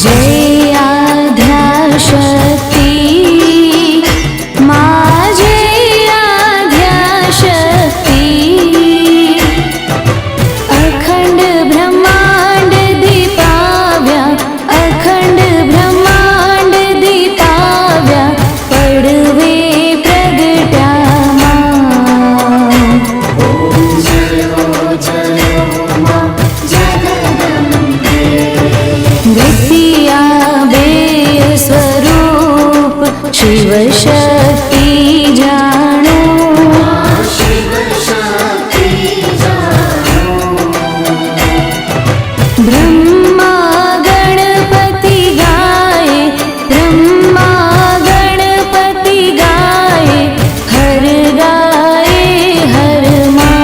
जय आद्याशक्ति माँ, जय आद्याशक्ति। अखंड ब्रह्मांड दीपाव्या, अखंड ब्रह्मांड दीपाव्या, पडवे प्रगट्या माँ। द्वितीया बेय स्वरूप शिव शक्ति जानो। ब्रह्मा गणपति गाए, ब्रह्मा गणपति गाए, हर गाए हर माँ।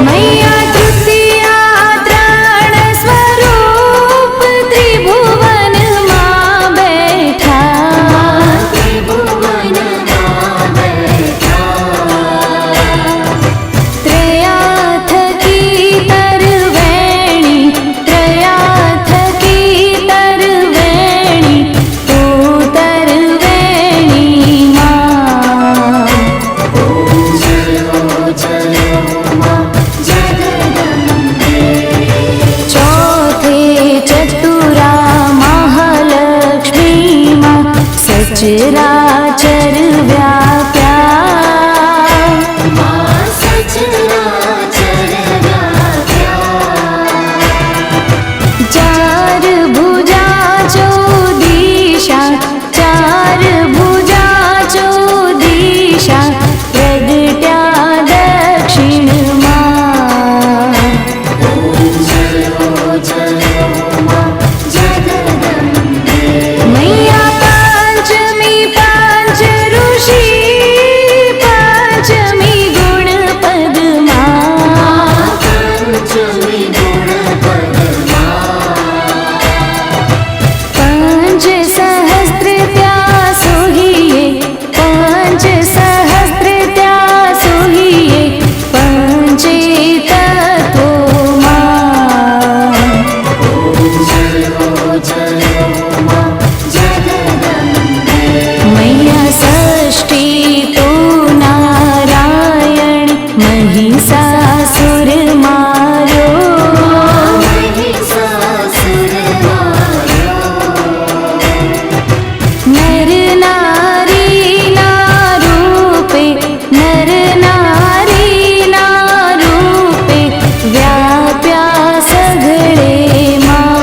मैया तृतीया त्राण स्वरूप त्रिभुवन माँ बैठा। त्रयाथ की तरवेणी, त्रयाथ की तरवेणी, तू तरवेणी माँ। चौथे चतुरा महालक्ष्मी माँ, सचराचर व्याप्या। चार भुजा चौदिशा, चार भुजा चौदिशा, प्रगट्या दक्षिण माँ। मैया पांचमी पांच ऋषि, पांचमी गुण पद्मा। पंच सहस्त्र त्या सोहिए, पंच सहस्त्र त्या सोहिए, पंचे तत्वो माँ। मैया षष्ठी तो नारायण महिषासुर मारो। नर नारी ना रूपे, नर नारी ना रूपे, व्याप्या सगळे माँ।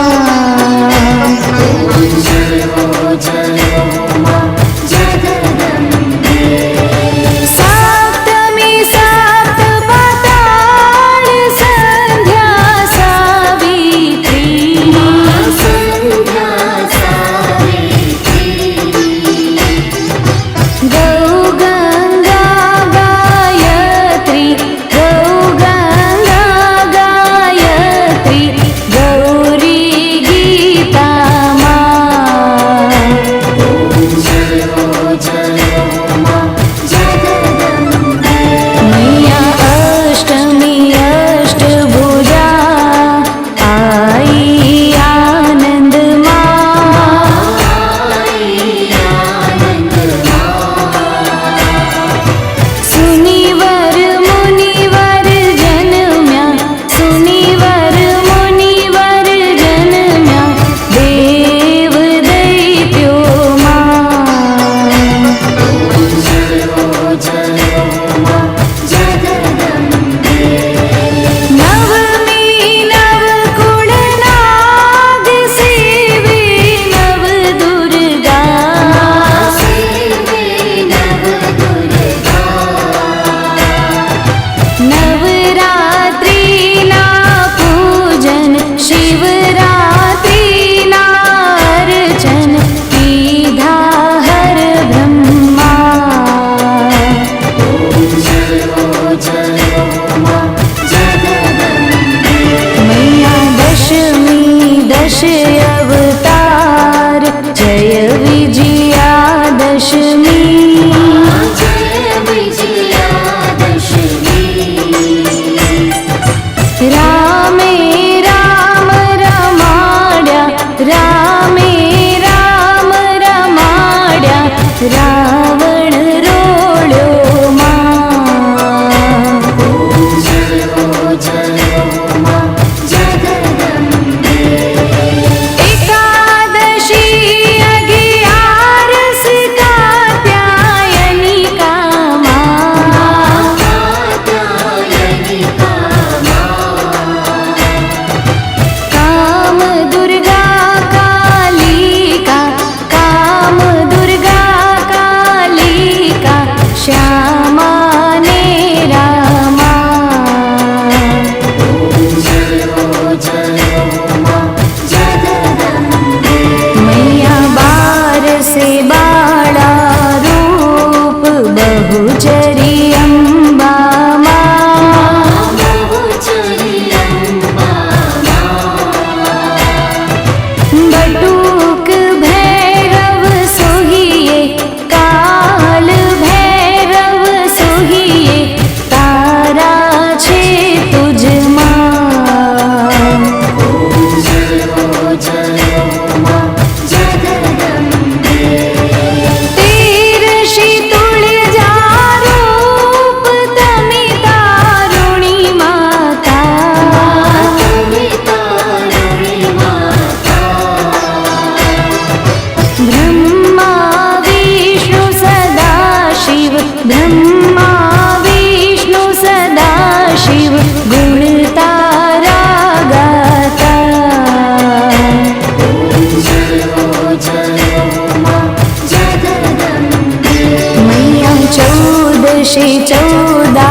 वर्षे 14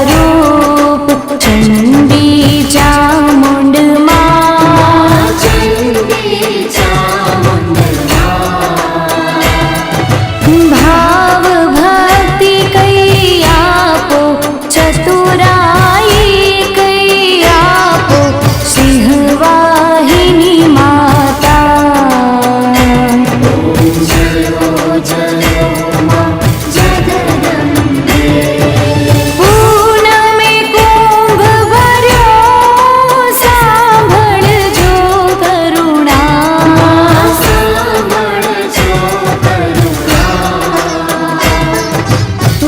रूप चण्डी चामुण्डमा भाव भक्ति कई आपो चतुराई कई आपो सिंहवाहिनी माता पूनमे कुंभ भर्यो सांभळजो करुणा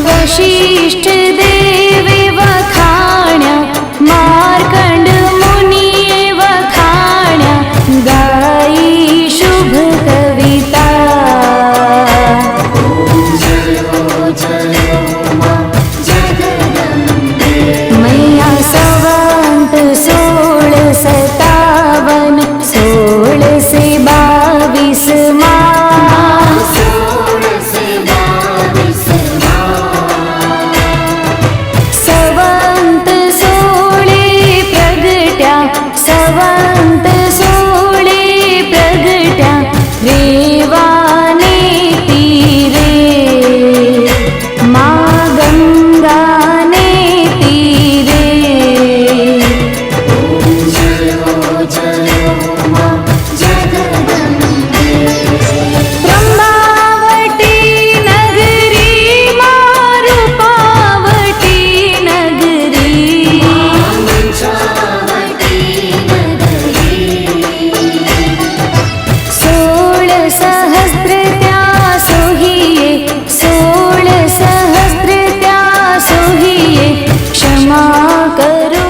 वशिष्ठ देवे वखाण्या मार्कंड मुनिये वखाण्या गाई शुभ कविता मैया संवत 1657 1622 संवत 16 प्रगट्या संवत 16 प्रगट्या रेवाने तीरे माँ गंगाने तीरे ब्रह्मावती नगरी मारुपावती नगरी सोळ सहस्त्र त्या सोहिये 16 सहस्त्र त्या सोहिये क्षमा करो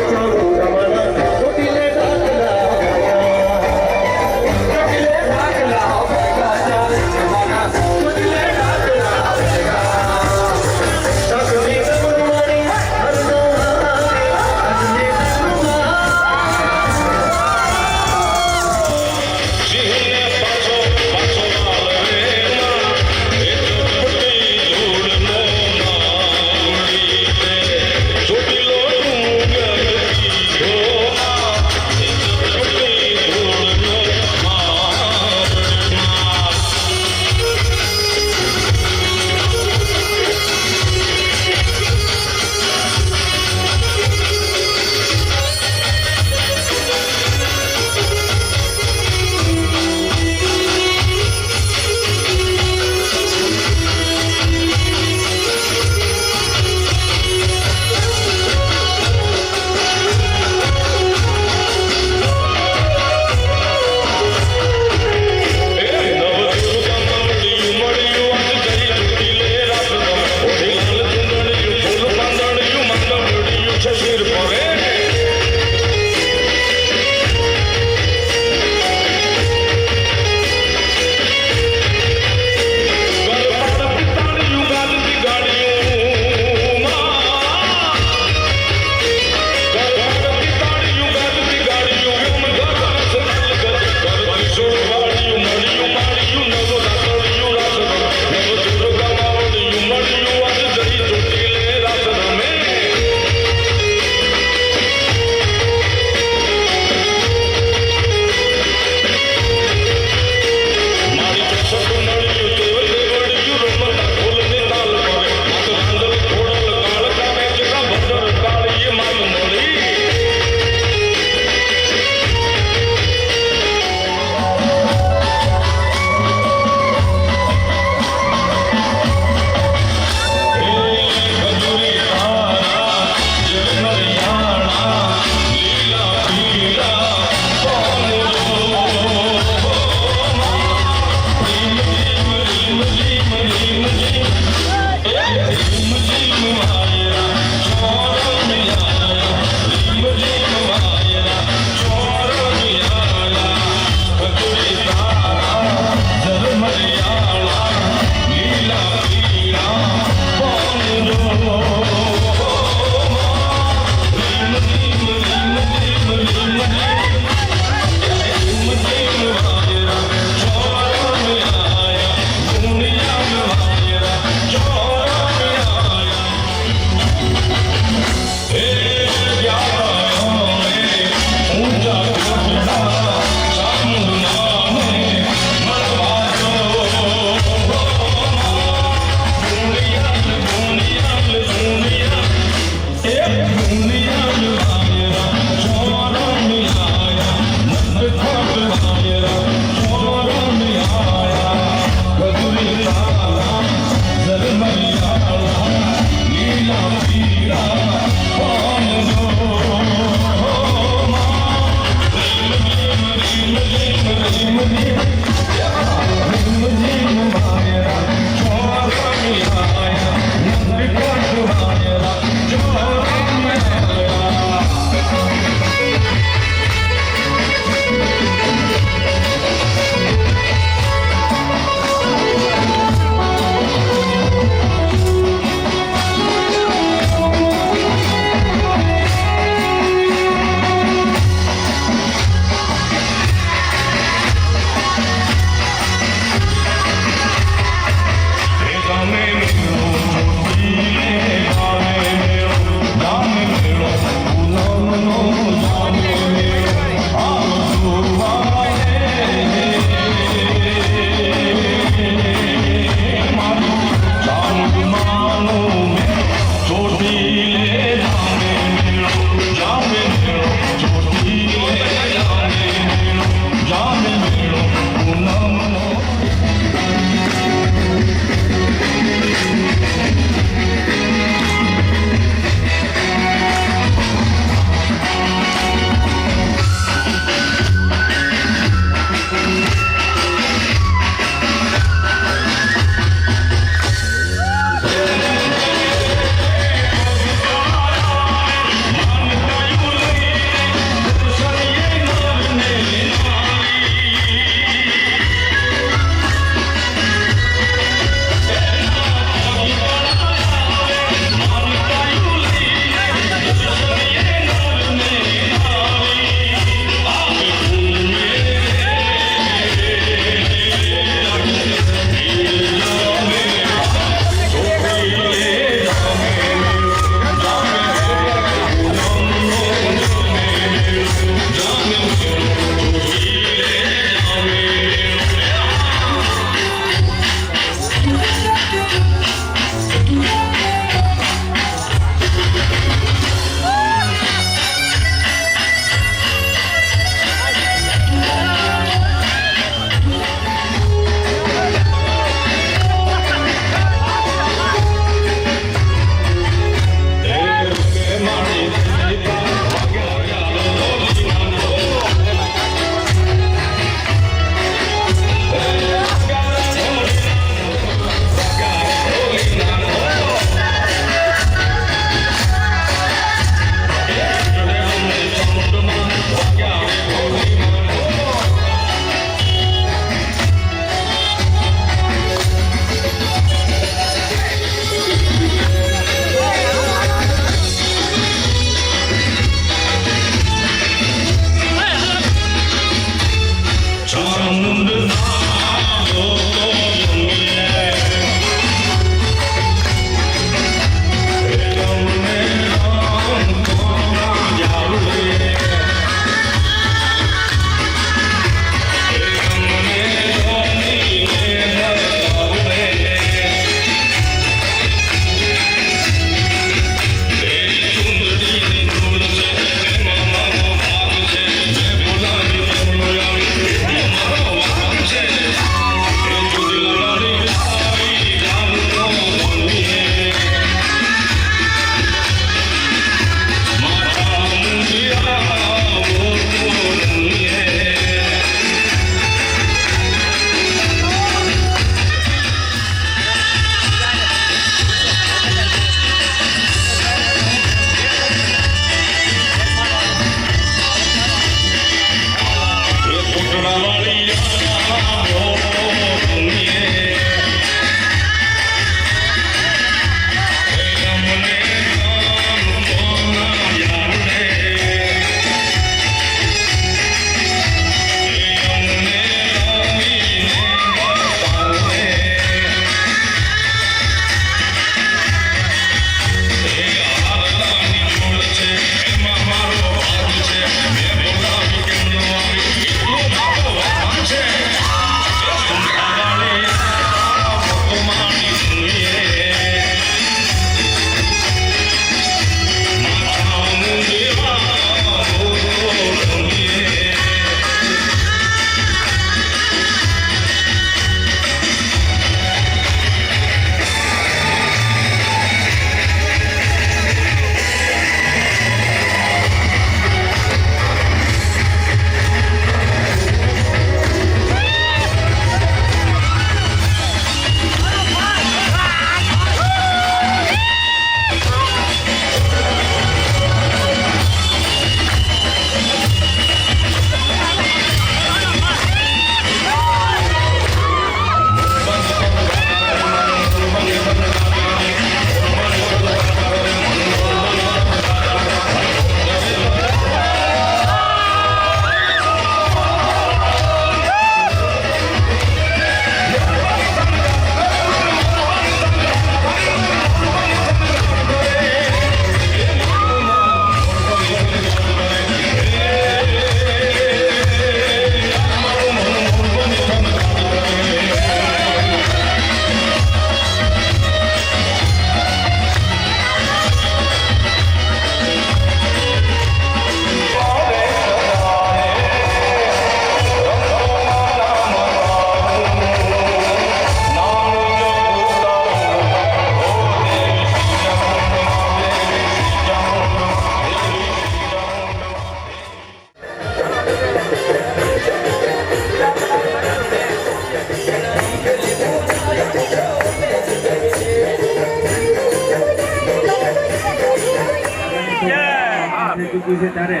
મૂક્યું છે ત્યારે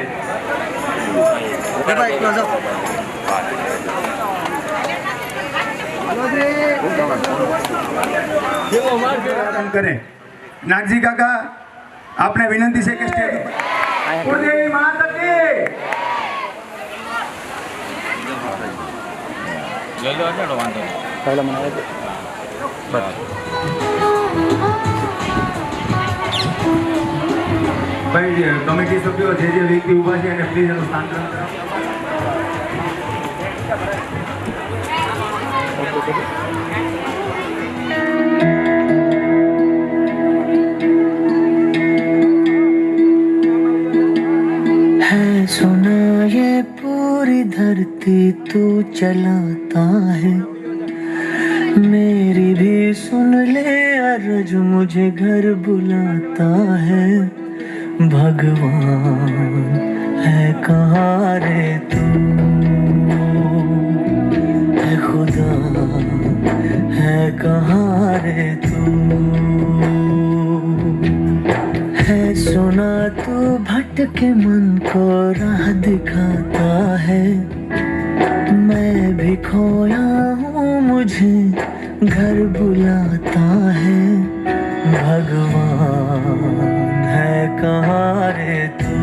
કરે નાગજી કાકા, આપને વિનંતી છે કે સ્ટેજ ઉપર ભાઈ કમિટી સભ્યો જે વ્યક્તિ ઉભા છે એને પ્લીઝ એનું સ્થાન ગ્રહણ કરો. सुना ये पूरी धरती तू चलाता है, मेरी भी सुन ले अर्ज मुझे घर बुलाता है। भगवान है कहाँ रे तू, है खुदा है कहाँ रे तू, है सुना तू भटके मन को राह दिखाता है। मैं भी खोया हूँ मुझे घर बुलाता है। भगवान है कहाँ रे तू,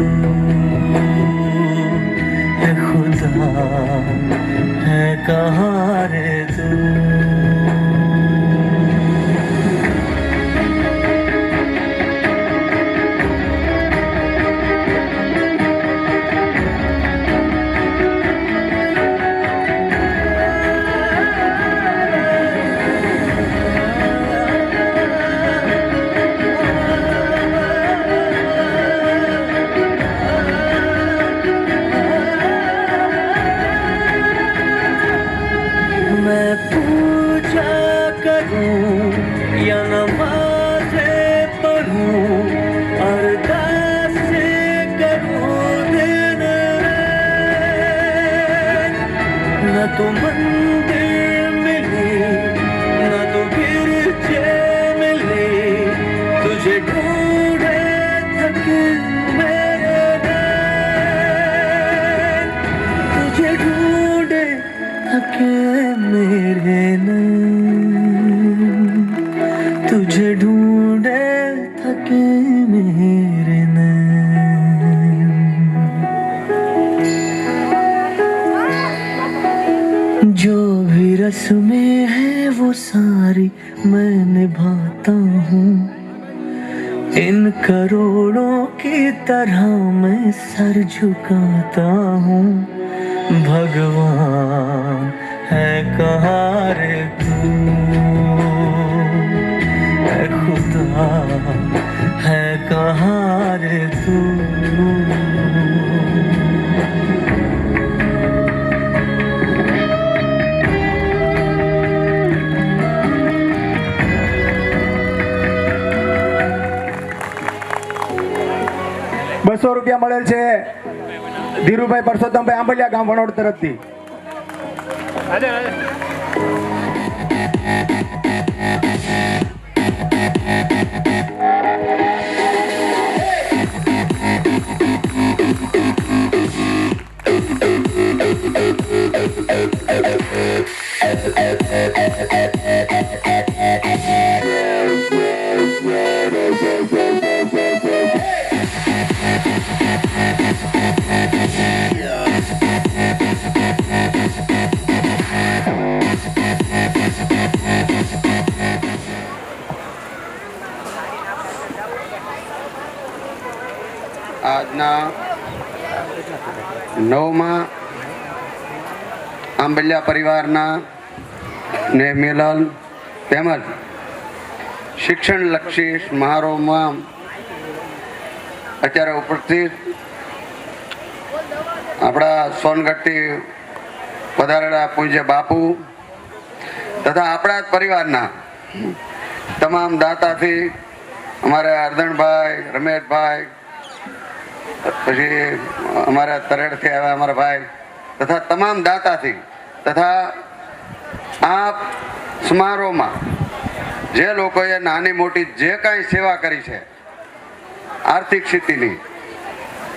है खुदा है कहाँ रे तू। मैं पूजा करूं या नमाज़ें पढ़ूं, अरदासें करूं दिन रात, न तो मंदिर मिली न तो गिरजे मिली, तुझे ढूंढे थके मेरे नैन, तुझे ढूंढे थके मेरे नैन, तुझे ढूंढे थके मेरे नैन। जो भी रस्में हैं वो सारी मैं निभाता हूँ, इन करोड़ों की तरह मैं सर झुकाता हूँ। भगवान है कहाँ रे तू, है खुदा है कहाँ रे तू। ₹200 મળેલ છે ધીરુભાઈ પરસોત્તમભાઈ આંબલિયા ગામ વણોડ તરફથી. આજના 9મા આંબલિયા પરિવારના ને મિલન તેમજ શિક્ષણલક્ષી સમારોહમાં અત્યારે ઉપસ્થિત આપણા સોનગઢથી પધારેલા પૂજ્ય બાપુ તથા આપણા જ પરિવારના તમામ દાતાથી અમારા અર્ધણભાઈ, રમેશભાઈ, પછી અમારા તરેડથી આવ્યા અમારા ભાઈ તથા તમામ દાતાથી તથા આ સમારોહમાં જે લોકોએ નાની મોટી જે કાંઈ સેવા કરી છે આર્થિક સ્થિતિની,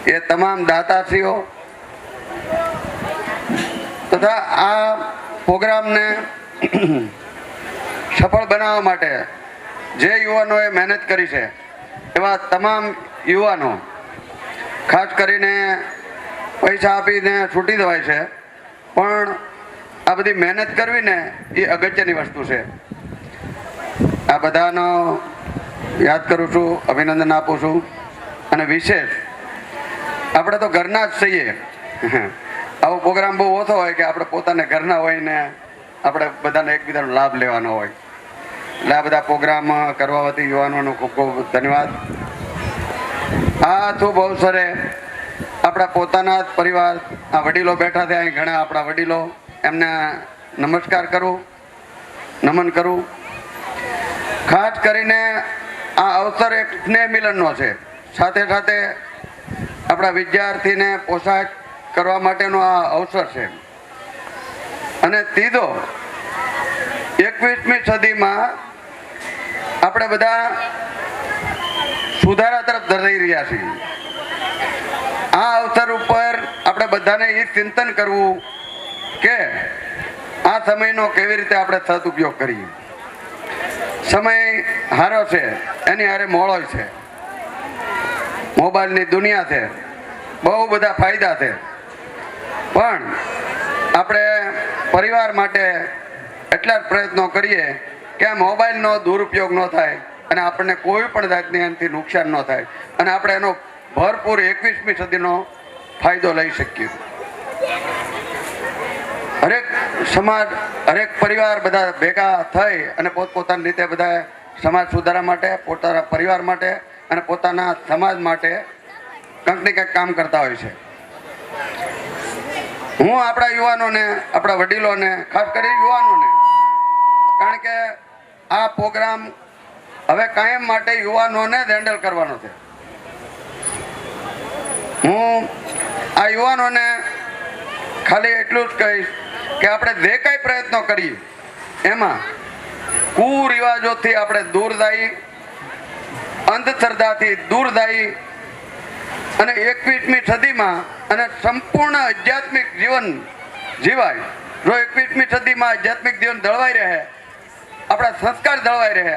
એ તમામ દાતાશ્રીઓ તથા આ પ્રોગ્રામને સફળ બનાવવા માટે જે યુવાનોએ મહેનત કરી છે એવા તમામ યુવાનો, ખાસ કરીને પૈસા આપીને છૂટી દેવાય છે, પણ આ બધી મહેનત કરવી ને એ અગત્યની વસ્તુ છે. આ બધાનો યાદ કરું છું, અભિનંદન આપું છું. અને વિશેષ આપણે તો ઘરના જ છીએ. આવો પ્રોગ્રામ બહુ ઓછો હોય કે આપણે પોતાને ઘરના હોય ને આપણે બધાને એકબીજાનો લાભ લેવાનો હોય. એટલે આ બધા પ્રોગ્રામ કરવા વતી યુવાનોનો ખૂબ ખૂબ ધન્યવાદ. આ શુભ અવસરે આપણા પોતાના જ પરિવાર, આ વડીલો બેઠા છે અહીં ઘણા આપણા વડીલો, એમને નમસ્કાર કરું, નમન કરું. ખાસ કરીને આ અવસર એક સ્નેહ મિલનનો છે, સાથે સાથે આપણા વિદ્યાર્થીને પોશાક કરવા માટેનો આ અવસર છે. અને ત્રીજો, 21મી સદીમાં આપણે બધા સુધારા તરફ જઈ રહ્યા છીએ. આ અવસર ઉપર આપણે બધાને એ ચિંતન કરવું કે આ સમયનો કેવી રીતે આપણે સદુપયોગ કરીએ. સમય હારો છે, એની હારે મોળો છે, મોબાઈલની દુનિયા છે, બહુ બધા ફાયદા છે, પણ આપણે પરિવાર માટે એટલા જ પ્રયત્નો કરીએ કે આ મોબાઈલનો દુરુપયોગ ન થાય અને આપણને કોઈ પણ જાતની એનાથી નુકસાન ન થાય અને આપણે એનો ભરપૂર 21મી સદીનો ફાયદો લઈ શકીએ. હરેક સમાજ, હરેક પરિવાર બધા ભેગા થઈ અને પોતપોતાની રીતે બધા સમાજ સુધારા માટે, પોતાના પરિવાર માટે અને પોતાના સમાજ માટે કંઈક ને કંઈક કામ કરતા હોય છે. હું આપણા યુવાનોને, આપણા વડીલોને, ખાસ કરી યુવાનોને, કારણ કે આ પ્રોગ્રામ હવે કાયમ માટે યુવાનોને જ હેન્ડલ કરવાનો છે. હું આ યુવાનોને ખાલી એટલું જ કહીશ કે આપણે જે કાંઈ પ્રયત્નો કરીએ એમાં કુરિવાજોથી આપણે દૂર જઈએ, અંધશ્રદ્ધાથી દૂર જઈએ અને 21મી સદીમાં અને સંપૂર્ણ આધ્યાત્મિક જીવન જીવાય. જો 21મી સદીમાં આધ્યાત્મિક જીવન જળવાઈ રહે, આપણા સંસ્કાર જળવાઈ રહે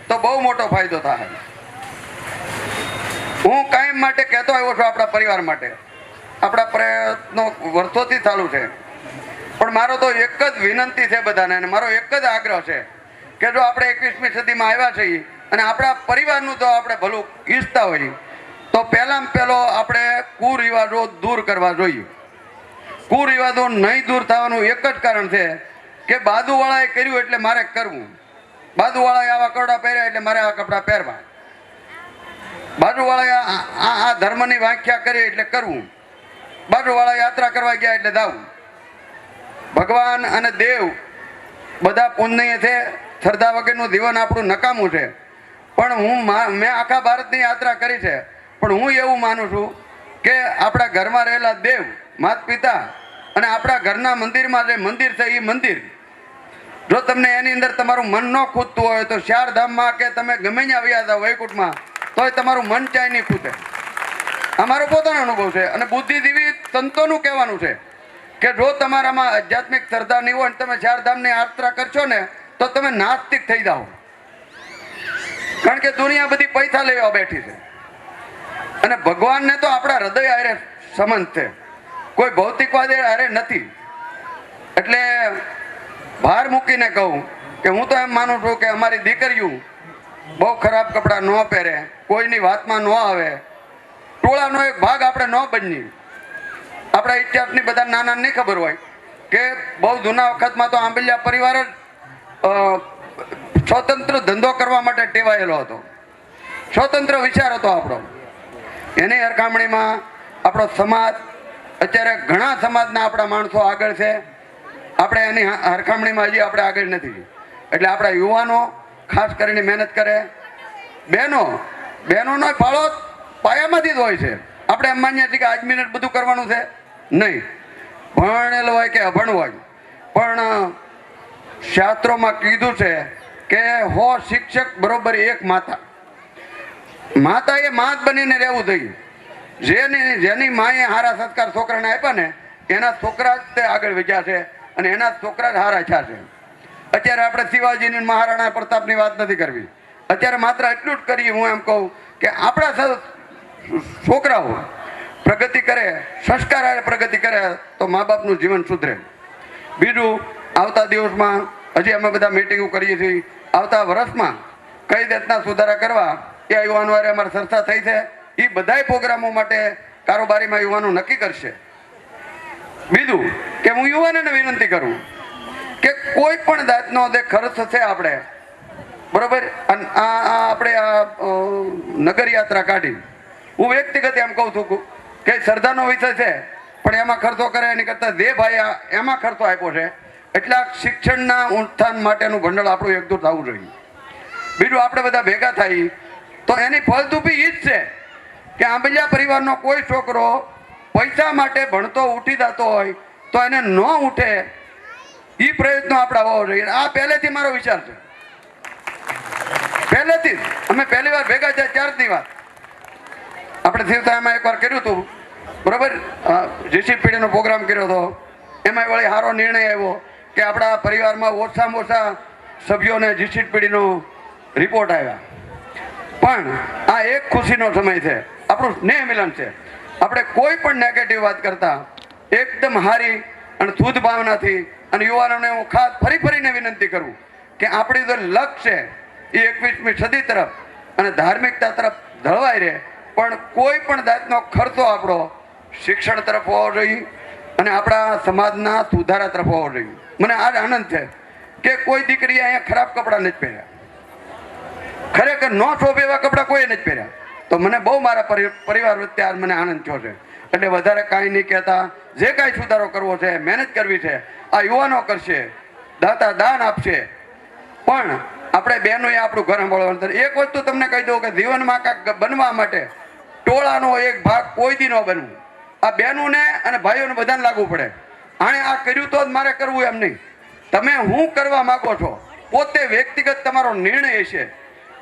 તો બહુ મોટો ફાયદો થાય. હું કાયમ માટે કહેતો આવ્યો છું આપણા પરિવાર માટે, આપણા પ્રયત્નો વર્ષોથી ચાલુ છે, પણ મારો તો એક જ વિનંતી છે બધાને, અને મારો એક જ આગ્રહ છે કે જો આપણે 21મી સદીમાં આવ્યા છીએ અને આપણા પરિવારનું જો આપણે ભલું ઈચ્છતા હોઈએ તો પહેલાં પહેલો આપણે કુરિવાજો દૂર કરવા જોઈએ. કુરિવાજો નહીં દૂર થવાનું એક જ કારણ છે કે બાજુવાળાએ કર્યું એટલે મારે કરવું, બાજુવાળાએ આવા કપડાં પહેર્યા એટલે મારે આ કપડાં પહેરવા, બાજુવાળાએ આ ધર્મની વ્યાખ્યા કરી એટલે કરવું, બાજુવાળા યાત્રા કરવા ગયા એટલે જવું. ભગવાન અને દેવ બધા પુણ્ય છે, શ્રદ્ધા વગરનું જીવન આપણું નકામું છે. પણ મેં આખા ભારતની યાત્રા કરી છે, પણ હું એવું માનું છું કે આપણા ઘરમાં રહેલા દેવ, માતા પિતા અને આપણા ઘરના મંદિરમાં જે મંદિર છે એ મંદિર, જો તમને એની અંદર તમારું મન ન ખૂટતું હોય તો 4 ધામમાં કે તમે ગમે ત્યાં આવ્યા હતા વૈકુંઠમાં તોય તમારું મન ચાય નહીં ખૂટે. અમારો પોતાનો અનુભવ છે અને બુદ્ધિજીવી સંતોનું કહેવાનું છે કે જો તમારામાં આધ્યાત્મિક શ્રદ્ધા નહીં હોય તમે 4 ધામની યાત્રા કરશો ને તો તમે નાસ્તિક થઈ જાઓ. કારણ કે દુનિયા બધી પૈસા લેવા બેઠી છે અને ભગવાનને તો આપણા હૃદય હારે સંબંધ છે, કોઈ ભૌતિકવાદ હારે નથી. એટલે ભાર મૂકીને કહું કે હું તો એમ માનું છું કે અમારી દીકરીઓ બહુ ખરાબ કપડાં ન પહેરે, કોઈની વાતમાં ન આવે, ટોળાનો એક ભાગ આપણે ન બનીએ. આપણા ઇતિહાસની બધા નાના નહીં ખબર હોય કે બહુ જૂના વખતમાં તો આંબલિયા પરિવાર જ સ્વતંત્ર ધંધો કરવા માટે ટેવાયેલો હતો, સ્વતંત્ર વિચાર હતો આપણો. એની સરખામણીમાં આપણો સમાજ અત્યારે ઘણા સમાજના આપણા માણસો આગળ છે, આપણે એની સરખામણીમાં હજી આપણે આગળ નથી. એટલે આપણા યુવાનો ખાસ કરીને મહેનત કરે. બહેનોનો ફાળો પાયામાંથી જ હોય છે. આપણે એમ માનીએ છીએ કે આજ મિનિટ બધું કરવાનું છે, નહીં. ભણેલો હોય કે અભણ હોય, પણ શાસ્ત્રોમાં કીધું છે કે 100 શિક્ષક બરોબર 1 માતા. માતા એ માં જ બનીને રહેવું જોઈએ. જેની માએ હારા સંસ્કાર છોકરાને આપ્યા ને એના છોકરા જ તે આગળ વધ્યા છે અને એના છોકરા જ હારા થયા છે. અત્યારે આપણે શિવાજીની મહારાણા પ્રતાપની વાત નથી કરવી. અત્યારે માત્ર એટલું જ કરીએ. હું એમ કહું કે આપણા છોકરાઓ પ્રગતિ કરે, સંસ્કાર હારે પ્રગતિ કરે તો મા બાપનું જીવન સુધરે. બીજું, આવતા દિવસમાં હજી અમે બધા મિટિંગો કરીએ છીએ. આવતા વર્ષમાં કઈ રીતના સુધારા કરવા એ યુવાનો હારે અમારી ચર્ચા થઈ છે. એ બધાય પ્રોગ્રામો માટે કારોબારીમાં યુવાનો નક્કી કરશે. બીજું કે હું યુવાનોને વિનંતી કરું કે કોઈ પણ જાતનો જે ખર્ચ છે આપણે બરોબર, અને આપણે આ નગર યાત્રા કાઢી, હું વ્યક્તિગત એમ કહું છું કે શ્રદ્ધાનો વિષય છે પણ એમાં ખર્ચો કરે એની કરતાં જે ભાઈ એમાં ખર્ચો આપ્યો છે એટલા શિક્ષણના ઉત્થાન માટેનું ભંડોળ આપણું એકઠું થવું જોઈએ. બીજું, આપણે બધા ભેગા થઈ તો એની ફળદ્રુપી એ જ છે કે આંબલિયા પરિવારનો કોઈ છોકરો પૈસા માટે ભણતો ઉઠી જતો હોય તો એને ન ઉઠે એ પ્રયત્નો આપણા હોવો જોઈએ. આ પહેલેથી મારો વિચાર છે. પહેલેથી જ અમે પહેલી વાર ભેગા થયા ત્યારથી વાત આપણે શિવતામાં એકવાર કર્યું હતું બરોબર, જીસીપીડીનો પ્રોગ્રામ કર્યો હતો. એમાં વળી સારો નિર્ણય આવ્યો કે આપણા પરિવારમાં ઓછામાં ઓછા સભ્યોને જીસીપીડીનો રિપોર્ટ આવ્યા. પણ આ એક ખુશીનો સમય છે, આપણું સ્નેહ મિલન છે. આપણે કોઈ પણ નેગેટિવ વાત કરતા એકદમ હારી અને શુદ્ધ ભાવનાથી, અને યુવાનોને હું ખાસ ફરીને વિનંતી કરું કે આપણી જો લક્ષ્ય છે એ 21મી સદી તરફ અને ધાર્મિકતા તરફ ઢળવાઈ રહે, પણ કોઈ પણ જાતનો ખર્ચો આપણો શિક્ષણ તરફ હોવો જોઈએ અને આપણા સમાજના સુધારા તરફ હોવો જોઈએ. મને આજ આનંદ છે કે કોઈ દીકરીએ અહીંયા ખરાબ કપડાં નથી પહેર્યા, ખરેખર ન શોભે એવા કપડાં કોઈ નથી પહેર્યા. તો મને બહુ મારા પરિવાર વચ્ચે આજ મને આનંદ થયો છે. એટલે વધારે કાંઈ નહીં કહેતા, જે કાંઈ સુધારો કરવો છે, મહેનત કરવી છે, આ યુવાનો કરશે, દાતા દાન આપશે. પણ આપણે બહેનોએ આપણું ઘર સંભાળવાનું. એક વસ્તુ તમને કહી દઉં કે જીવનમાં કાંઈક બનવા માટે ટોળાનો એક ભાગ કોઈ દી ન બનવું. આ બહેનોને અને ભાઈઓને બધાને લાગવું પડે. આણે આ કર્યું તો જ મારે કરવું એમ નહીં. તમે શું કરવા માગો છો પોતે વ્યક્તિગત તમારો નિર્ણય છે,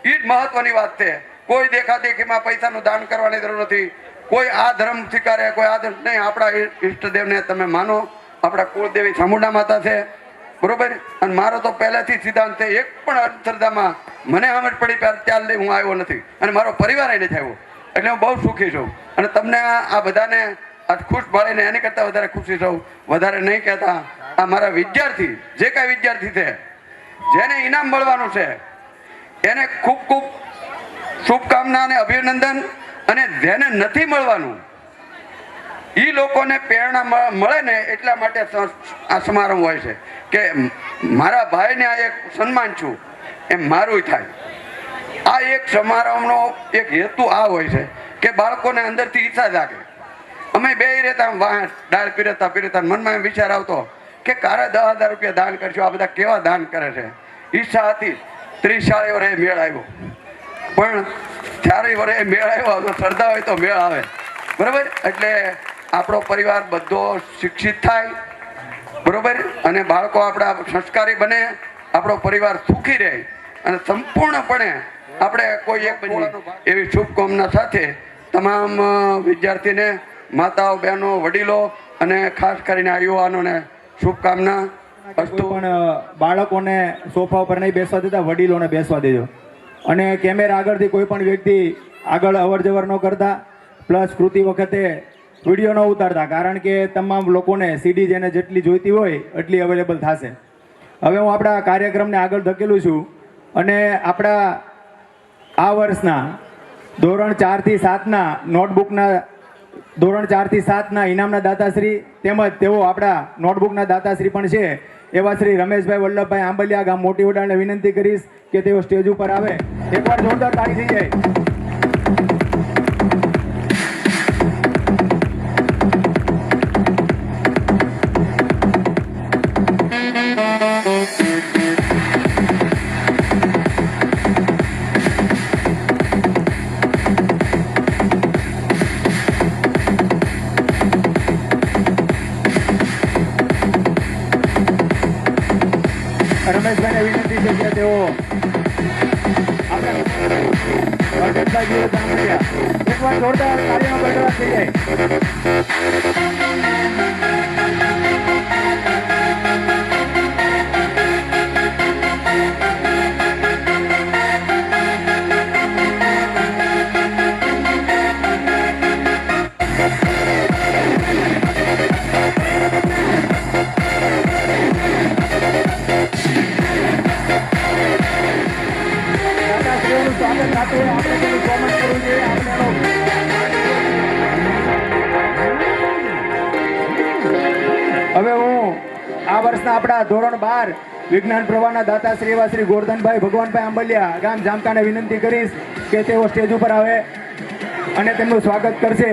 એ જ મહત્વની વાત છે. કોઈ દેખાદેખીમાં પૈસાનું દાન કરવાની જરૂર નથી. કોઈ આ ધર્મ સ્વીકારે, કોઈ આ ધર્મ નહીં. આપણા ઈષ્ટદેવને તમે માનો. આપણા કુળદેવી ચામુંડા માતા છે બરોબર. અને મારો તો પહેલાથી સિદ્ધાંત છે, એક પણ અંધશ્રદ્ધામાં મને સમજ પડી ત્યારથી હું આવ્યો નથી અને મારો પરિવાર નથી આવ્યો. એટલે હું બહુ સુખી છું અને તમને આ બધાને આજ ખુશ ભાળીને એની કરતાં વધારે ખુશી છું. વધારે નહીં કહેતા, આ મારા વિદ્યાર્થી, જે કાંઈ વિદ્યાર્થી છે જેને ઇનામ મળવાનું છે એને ખૂબ ખૂબ શુભકામના અને અભિનંદન. અને જેને નથી મળવાનું એ લોકોને પ્રેરણા મળે ને એટલા માટે આ સમારંભ હોય છે કે મારા ભાઈને આ એક સન્માન છું એમ મારું થાય. આ એક સમારંભનો એક હેતુ આ હોય છે કે બાળકોને અંદરથી ઈચ્છા જાગે. અમે બે રહેતા વાહ દાળ પીરતા મનમાં એમ વિચાર આવતો કે કારે 10,000 રૂપિયા દાન કરશું. આ બધા કેવા દાન કરે છે. ઈચ્છા હતી 30 વર્ષે મેળ આવ્યો, પણ 4 વર્ષે મેળ આવ્યો તો શ્રદ્ધા હોય તો મેળ આવે બરોબર. એટલે આપણો પરિવાર બધો શિક્ષિત થાય બરોબર, અને બાળકો આપણા સંસ્કારી બને, આપણો પરિવાર સુખી રહે અને સંપૂર્ણપણે આપણે કોઈ એક એવી શુભકામના સાથે તમામ વિદ્યાર્થીને, માતાઓ, બહેનો, વડીલો અને ખાસ કરીને આ યુવાનોને શુભકામના. પણ બાળકોને સોફા ઉપર નહીં બેસવા દેતા, વડીલોને બેસવા દેજો. અને કેમેરા આગળથી કોઈ પણ વ્યક્તિ આગળ અવર જવર ન કરતા, પ્લસ કૃતિ વખતે વિડીયો ન ઉતારતા, કારણ કે તમામ લોકોને સીડી જેને જેટલી જોઈતી હોય એટલી અવેલેબલ થશે. હવે હું આપણા કાર્યક્રમને આગળ ધકેલું છું અને આપણા આ વર્ષના ધોરણ 4 થી 7ના નોટબુકના ધોરણ 4 થી 7ના ઇનામના દાતાશ્રી તેમજ તેઓ આપણા નોટબુકના દાતાશ્રી પણ છે એવા શ્રી રમેશભાઈ વલ્લભભાઈ આંબલિયા, ગામ મોટી વડાળને વિનંતી કરીશ કે તેઓ સ્ટેજ ઉપર આવે. એકવાર જોરદાર તાળી થઈ જાય. રમેશભાઈને વિનંતી છે કે તેઓ અરવિંદભાઈ જીઓ જામડિયા. એકવાર જોરદાર તાળીનો ગડગડાટ થઈ જાય. દાદાશ્રીઓનું સ્વાગત સાથે આપણે તેનું કોમેન્ટ કરવું જોઈએ. આપણે હવે હું આ વર્ષના આપણા ધોરણ 12 વિજ્ઞાન પ્રવાહના દાતાશ્રી એવા શ્રી ગોરધનભાઈ ભગવાનભાઈ આંબલિયા ગામ જામકાને વિનંતી કરીશ કે તેઓ સ્ટેજ ઉપર આવે અને તેમનું સ્વાગત કરશે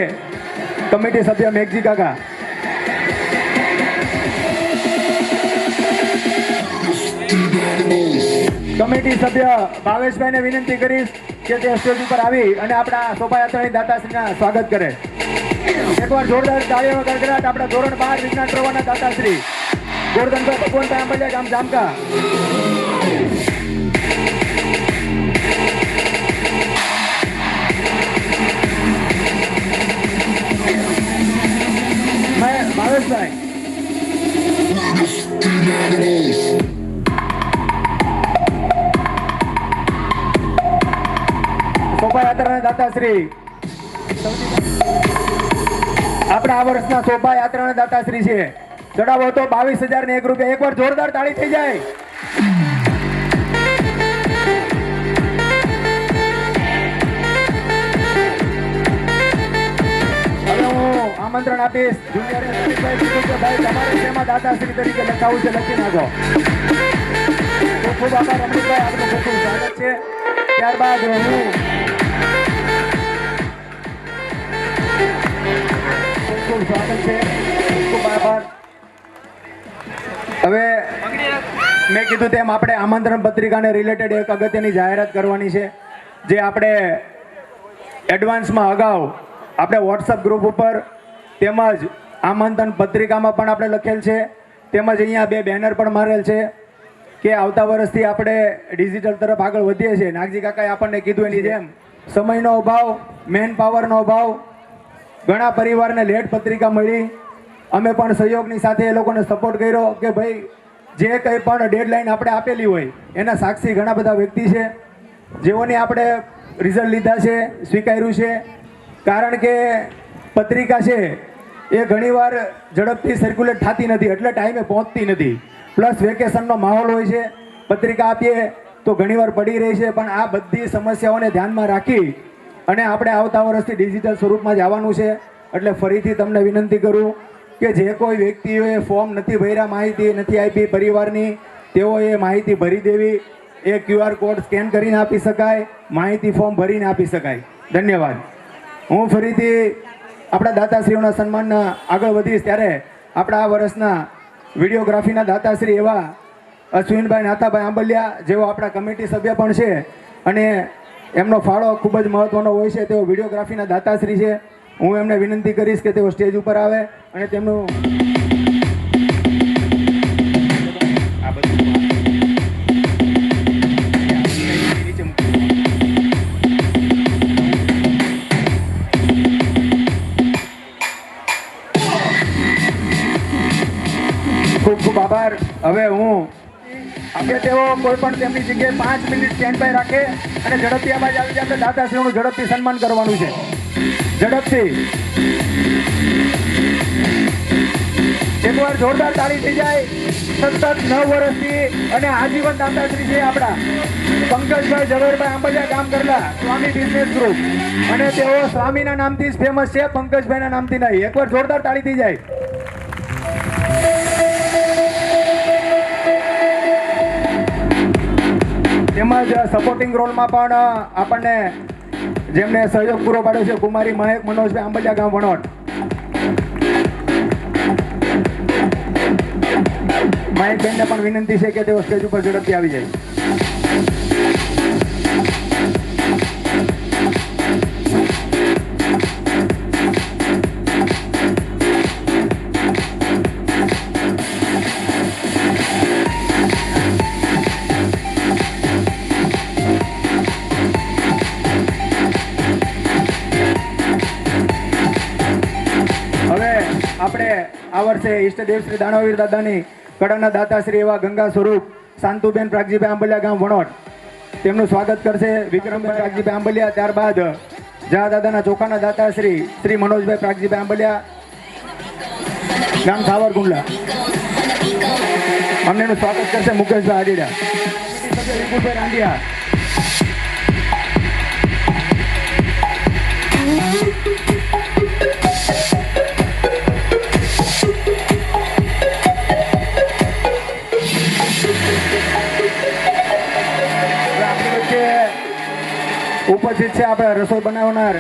કમિટી સભ્ય મેઘજી કાકા. કમિટી સભ્ય ભાવેશભાઈને વિનંતી કરીશ કે તે સ્ટેજ ઉપર આવી અને આપણા શોભાયાત્રાની દાતાશ્રીના સ્વાગત કરે. એકવાર જોરદાર તાળીઓનો ગડગડાટ આપણા ધોરણ 12 વિજ્ઞાન પ્રવાહના દાતાશ્રી ગોરધનભાઈ ભગવાનભાઈ આંબલિયા ગામ જામકા. ભાવેશભાઈ શોભાયાત્રાના દાતાશ્રી આપણા આ વર્ષના શોભાયાત્રાના દાતાશ્રી છે. ચડાવો તો 22,001 રૂપિયા. એકવાર જોરદાર તાળી થઈ જાય. હવે હું આમંત્રણ આપીશ જુનિયર ભાઈ તમારે તેમાં દાતાશ્રી તરીકે લખાવું છે, લખી નાખો. ખૂબ ખૂબ આભાર રમણીકભાઈ, આપનું ખૂબ ખૂબ સ્વાગત છે. ત્યારબાદ હું ખૂબ સ્વાગત છે, ખૂબ આભાર. હવે મેં કીધું તેમ આપણે આમંત્રણ પત્રિકાને રિલેટેડ એક અગત્યની જાહેરાત કરવાની છે, જે આપણે એડવાન્સમાં અગાઉ આપણે વોટ્સઅપ ગ્રુપ ઉપર તેમજ આમંત્રણ પત્રિકામાં પણ આપણે લખેલ છે, તેમજ અહીંયા 2 બેનર પણ મારેલ છે કે આવતા વર્ષથી આપણે ડિજિટલ તરફ આગળ વધીએ છીએ. નાગજી કાકાએ આપણને કીધું એની જેમ સમયનો અભાવ, મેન પાવરનો અભાવ, ઘણા પરિવારને લેટ પત્રિકા મળી. અમે પણ સહયોગની સાથે એ લોકોને સપોર્ટ કર્યો કે ભાઈ જે કંઈ પણ ડેડલાઇન આપણે આપેલી હોય એના સાક્ષી ઘણા બધા વ્યક્તિ છે જેઓની આપણે રિઝલ્ટ લીધા છે, સ્વીકાર્યું છે. કારણ કે પત્રિકા છે એ ઘણીવાર ઝડપથી સર્ક્યુલેટ થતી નથી, એટલે ટાઈમે પહોંચતી નથી. પ્લસ વેકેશનનો માહોલ હોય છે, પત્રિકા આપીએ તો ઘણીવાર પડી રહી છે. પણ આ બધી સમસ્યાઓને ધ્યાનમાં રાખી અને આપણે આવતા વર્ષથી ડિજિટલ સ્વરૂપમાં જ આવવાનું છે. એટલે ફરીથી તમને વિનંતી કરું કે જે કોઈ વ્યક્તિઓએ ફોર્મ નથી ભર્યા, માહિતી નથી આપી પરિવારની, તેઓએ માહિતી ભરી દેવી. એ QR કોડ સ્કેન કરીને આપી શકાય, માહિતી ફોર્મ ભરીને આપી શકાય. ધન્યવાદ. હું ફરીથી આપણા દાતાશ્રીઓના સન્માનના આગળ વધીશ ત્યારે આપણા આ વર્ષના વિડીયોગ્રાફીના દાતાશ્રી એવા અશ્વિનભાઈ નાથાભાઈ આંબલિયા, જેઓ આપણા કમિટી સભ્ય પણ છે અને એમનો ફાળો ખૂબ જ મહત્વનો હોય છે. તેઓ વિડીયોગ્રાફીના દાતાશ્રી છે. હું એમને વિનંતી કરીશ કે તેઓ સ્ટેજ ઉપર આવે અને તેમનું ખૂબ ખૂબ આભાર. હવે હું કે તેઓ કોઈ પણ તેમની જગ્યાએ 5 મિનિટ સ્ટેન્ડ બાય રાખે અને ઝડપથી આ બાજુ આવી જાય. આપણે દાતાશ્રીઓનું ઝડપથી સન્માન કરવાનું છે. ઝડપથી એકવાર જોરદાર તાળી થઈ જાય. સતત 9 વર્ષથી અને આજીવન દાતાશ્રી છે આપણા પંકજભાઈ ઝવેરભાઈ આંબલિયા ગામ કરલા સ્વામી બિઝનેસ ગ્રુપ, અને તેઓ સ્વામીના નામથી જ ફેમસ છે, પંકજભાઈના નામથી નહીં. એકવાર જોરદાર તાળી થઈ જાય. તેમજ સપોર્ટિંગ રોલમાં પણ આપણને જેમને સહયોગ પૂરો પાડ્યો છે કુમારી મહેક મનોજભાઈ આંબલિયા ગામ વણોટ. મહેકબેનને પણ વિનંતી છે કે તેઓ સ્ટેજ ઉપર ઝડપથી આવી જાય. આ વર્ષે ઈષ્ટદેવ શ્રી દાનવવીર દાદાની કળાના દાતાશ્રી એવા ગંગા સ્વરૂપ શાંતુબેન પ્રાગજીભાઈ આંબલિયા ગામ વણોટ તેમનું સ્વાગત કરશે વિક્રમભાઈ પ્રાગજીભાઈ આંબલિયા. ત્યારબાદ જા દાદાના ચોખાના દાતાશ્રી શ્રી મનોજભાઈ પ્રાગજીભાઈ આંબલિયા ગામ સાવરકુંડલા અમને એનું સ્વાગત કરશે મુકેશભાઈ આડીડા. વિપુલભાઈ રાંડિયા. આપણી વચ્ચે ઉપસ્થિત છે આપણે રસોઈ બનાવનાર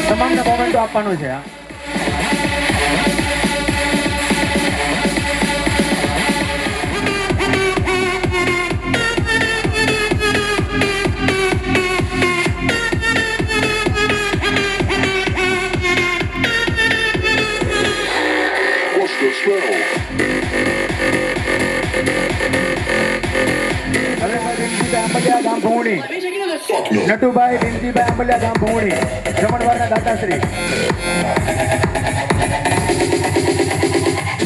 તમામને મોમેન્ટો આપવાનો છે. ગામ ભૂણી નટુભાઈ ભીમજીભાઈ આંબલિયા ગામ ભૂણી જમણવારના દાતાશ્રી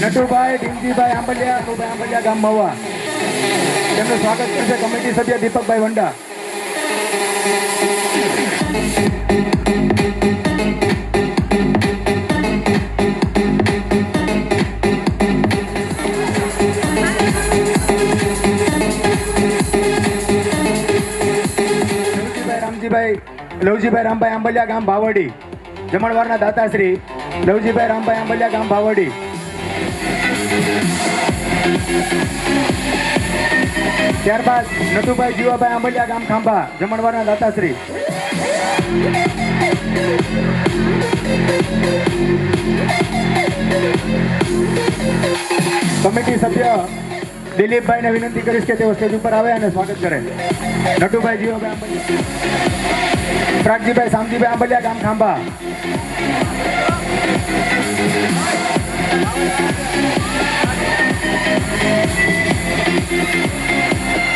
નટુભાઈ ભીમજીભાઈ આંબલિયા ગામ મવા તેમનું સ્વાગત કરશે કમિટી સભ્ય દીપકભાઈ વંડા. લવજીભાઈ રામભાઈ આંબલિયા ગામ ભાવડી જમણવારના દાતાશ્રી લવજીભાઈ રામભાઈ આંબલિયા ગામ ભાવડી. ત્યારબાદ નટુભાઈ જીવાભાઈ આંબલિયા ગામ ખાંભા જમણવારના દાતાશ્રી. કમિટી સભ્ય દિલીપભાઈને વિનંતી કરીશ કે તેઓ સ્ટેજ ઉપર આવે અને સ્વાગત કરે. નટુભાઈ જીવાભાઈ આંબલિયા પ્રાગજીભાઈ શામજીભાઈ આંબલિયા ગામ ખાંભા.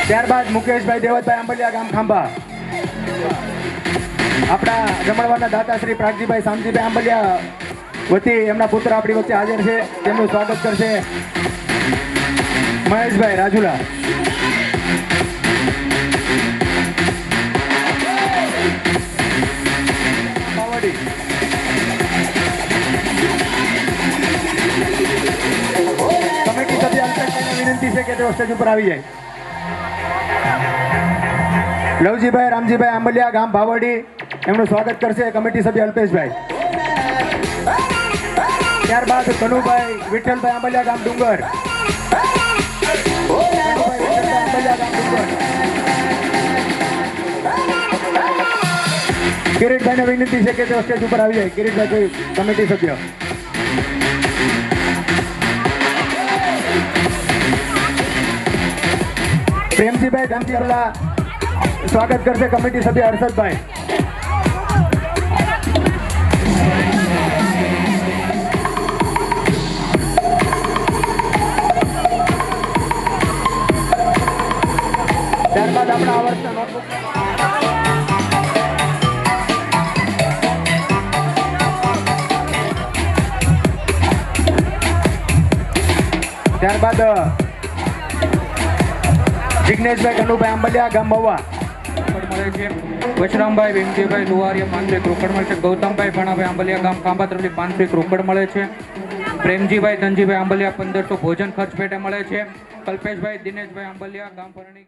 ત્યારબાદ મુકેશભાઈ દેવતભાઈ આંબલિયા ગામ ખાંભા. આપણા જમણવારના દાતાશ્રી પ્રાગજીભાઈ શામજીભાઈ આંબલિયા વતી એમના પુત્ર આપણી વચ્ચે હાજર છે. તેમનું સ્વાગત કરશે મહેશભાઈ રાજુલા. કમિટી સભ્ય અંતરભાઈને વિનંતી છે કે તેઓ સ્ટેજ ઉપર આવી જાય. લવજીભાઈ રામજીભાઈ આંબલિયા ગામ ભાવડી એમનું સ્વાગત કરશે કમિટી સભ્ય અલ્પેશભાઈ. ત્યારબાદ કનુભાઈ વિઠ્ઠલભાઈ આંબલિયા ગામ ડુંગર. કિરીટભાઈને વિનંતી છે કે તેઓ સ્ટેજ ઉપર આવી જાય. કિરીટભાઈ કમિટી સભ્ય. પ્રેમજીભાઈ ગામજીવાલા સ્વાગત કરશે કમિટી સભ્ય હર્ષદભાઈ. ત્યારબાદ આપણા આ વર્ષના નોટબુક ત્યારબાદ જિગ્નેશભાઈ કનુભાઈ આંબલિયા ગામ મવા મળે છે. વશરામભાઈ ભીમજીભાઈ લુવારિયા 500 રોકડ મળે છે. ગૌતમભાઈ ભણાભાઈ આંબલિયા ગામ ખાંભા તરફથી 500 રોકડ મળે છે. પ્રેમજીભાઈ ધનજીભાઈ આંબલિયા 1500 ભોજન ખર્ચ પેટે મળે છે. કલ્પેશભાઈ દિનેશભાઈ આંબલિયા ગામ પરણી